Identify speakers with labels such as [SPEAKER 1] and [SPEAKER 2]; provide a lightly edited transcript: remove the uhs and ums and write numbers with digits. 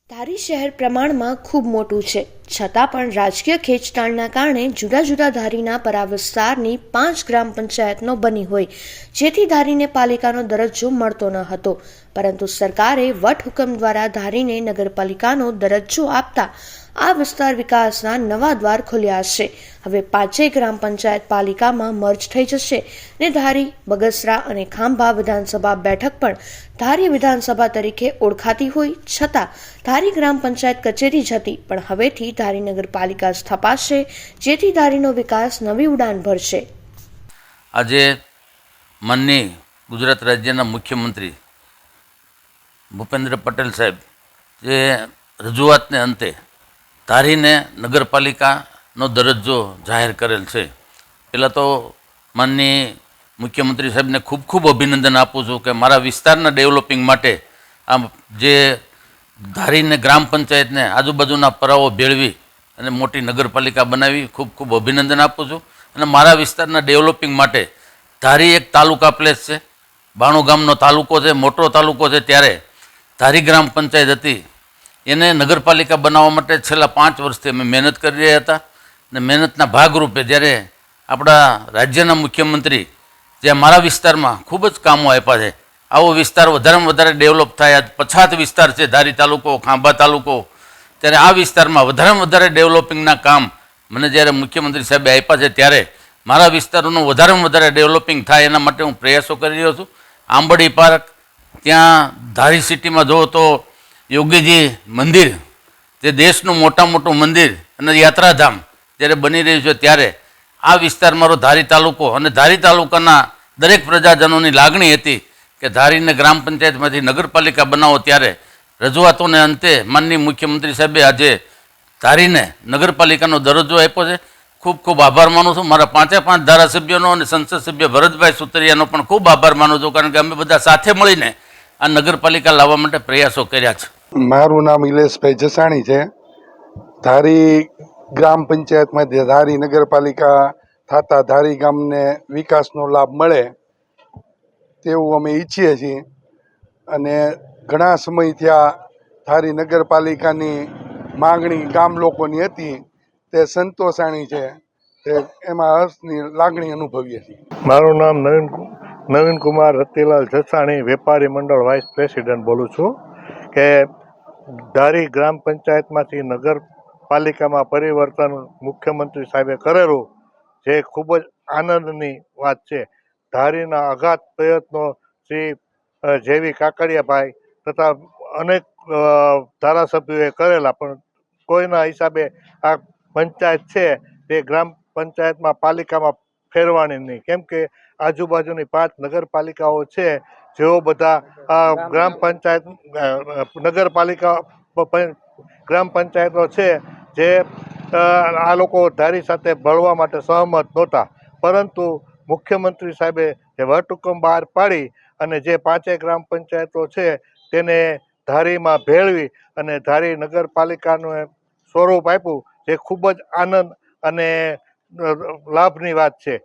[SPEAKER 1] ધારી શહેર પ્રમાણમાં ખૂબ મોટું છે, છતાં પણ રાજકીય ખેંચતાણના કારણે જુદા જુદા ધારીના પરા વિસ્તારની 5 ગ્રામ પંચાયતનો બની હોય, જેથી ધારીને પાલિકાનો દરજ્જો મળતો ન હતો. પરંતુ સરકારે વટહુકમ દ્વારા ધારીને નગરપાલિકાનો દરજ્જો આપતા આ વિસ્તાર વિકાસના નવા દ્વાર ખુલ્યા છે. હવે 5 ગ્રામ પંચાયત પાલિકામાં મર્જ થઈ જશે ને ધારી, બગસરા અને ખાંભા વિધાનસભા બેઠક પણ ધારી વિધાનસભા તરીકે ઓળખાતી હોય છતાં ધારી ગ્રામ પંચાયત કચેરી જ હતી, પણ હવેથી ધારી નગરપાલિકા સ્થપાશે, જેથી ધારીનો વિકાસ નવી ઉડાન ભરશે.
[SPEAKER 2] આજે માનનીય ગુજરાત રાજ્યના મુખ્યમંત્રી ભૂપેન્દ્ર પટેલ સાહેબ જે રજૂઆતને અંતે ધારીને નગરપાલિકાનો દરજ્જો જાહેર કરેલ છે. પહેલાં તો માનનીય મુખ્યમંત્રી સાહેબને ખૂબ ખૂબ અભિનંદન આપું છું કે મારા વિસ્તારના ડેવલપિંગ માટે આમ જે ધારીને ગ્રામ પંચાયતને આજુબાજુના પરાઓ ભેળવી અને મોટી નગરપાલિકા બનાવી ખૂબ ખૂબ અભિનંદન આપું છું. અને મારા વિસ્તારના ડેવલપિંગ માટે ધારી એક તાલુકા પ્લેસ છે, 92 ગામનો તાલુકો છે, મોટો તાલુકો છે. ત્યારે ધારી ગ્રામ પંચાયત હતી, એને નગરપાલિકા બનાવવા માટે છેલ્લા 5 વર્ષથી અમે મહેનત કરી રહ્યા હતા. અને મહેનતના ભાગરૂપે જ્યારે આપણા રાજ્યના મુખ્યમંત્રી જે મારા વિસ્તારમાં ખૂબ જ કામો આપ્યા છે, આવો વિસ્તાર વધારેમાં વધારે ડેવલપ થાય, પછાત વિસ્તાર છે ધારી તાલુકો, ખાંભા તાલુકો, ત્યારે આ વિસ્તારમાં વધારેમાં વધારે ડેવલપિંગના કામ મને જ્યારે મુખ્યમંત્રી સાહેબે આપ્યા છે, ત્યારે મારા વિસ્તારોનું વધારેમાં વધારે ડેવલપિંગ થાય એના માટે હું પ્રયાસો કરી રહ્યો છું. આંબડી પાર્ક, ત્યાં ધારી સિટીમાં જુઓ તો યોગીજી મંદિર, જે દેશનું મોટું મંદિર અને યાત્રાધામ જ્યારે બની રહ્યું છે, ત્યારે આ વિસ્તાર મારો ધારી તાલુકો અને ધારી તાલુકાના દરેક પ્રજાજનોની લાગણી હતી કે ધારીને ગ્રામ પંચાયતમાંથી નગરપાલિકા બનાવો. ત્યારે રજૂઆતોને અંતે માનનીય મુખ્યમંત્રી સાહેબે આજે ધારીને નગરપાલિકાનો દરજ્જો આપ્યો છે. ખૂબ ખૂબ આભાર માનું છું. મારા 5 ધારાસભ્યોનો અને સંસદ સભ્ય ભરતભાઈ સુતરિયાનો પણ ખૂબ આભાર માનું છું, કારણ કે અમે બધા સાથે મળીને આ નગરપાલિકા લાવવા માટે પ્રયાસો કર્યા છે.
[SPEAKER 3] મારું નામ ઇલેશભાઈ જસાણી છે. ધારી ગ્રામ પંચાયતમાંથી ધારી નગરપાલિકા થતા ધારી ગામને વિકાસનો લાભ મળે તેવું અમે ઈચ્છીએ છીએ. અને ઘણા સમયથી આ ધારી નગરપાલિકાની માગણી ગામ લોકોની હતી, તે સંતોષાણી છે, તે એમાં હર્ષની લાગણી અનુભવીએ છીએ.
[SPEAKER 4] મારું નામ નવીન કુમાર રતિલાલ જસાણી, વેપારી મંડળ વાઇસ પ્રેસિડેન્ટ બોલું છું. કે ધારી ગ્રામ પંચાયતમાંથી નગરપાલિકામાં પરિવર્તન મુખ્યમંત્રી સાહેબે કરેલું, જે ખૂબ જ આનંદની વાત છે. ધારીના અઘાત પ્રયત્નો શ્રી જેવી કાકડિયાભાઈ તથા અનેક ધારાસભ્યોએ કરેલા, પણ કોઈના હિસાબે આ પંચાયત છે તે ગ્રામ પંચાયતમાં પાલિકામાં ફેરવાની નહીં, કેમ કે આજુબાજુની 5 નગરપાલિકાઓ છે, જેઓ બધા ગ્રામ પંચાયત ગ્રામ પંચાયતો છે, જે આ લોકો ધારી સાથે ભળવા માટે સહમત નહોતા. પરંતુ મુખ્યમંત્રી સાહેબે જે વટહુકમ બહાર પાડી અને જે 5 ગ્રામ પંચાયતો છે તેને ધારીમાં ભેળવી અને ધારી નગરપાલિકાનું સ્વરૂપ આપ્યું, જે ખૂબ જ આનંદ અને લાભની વાત છે.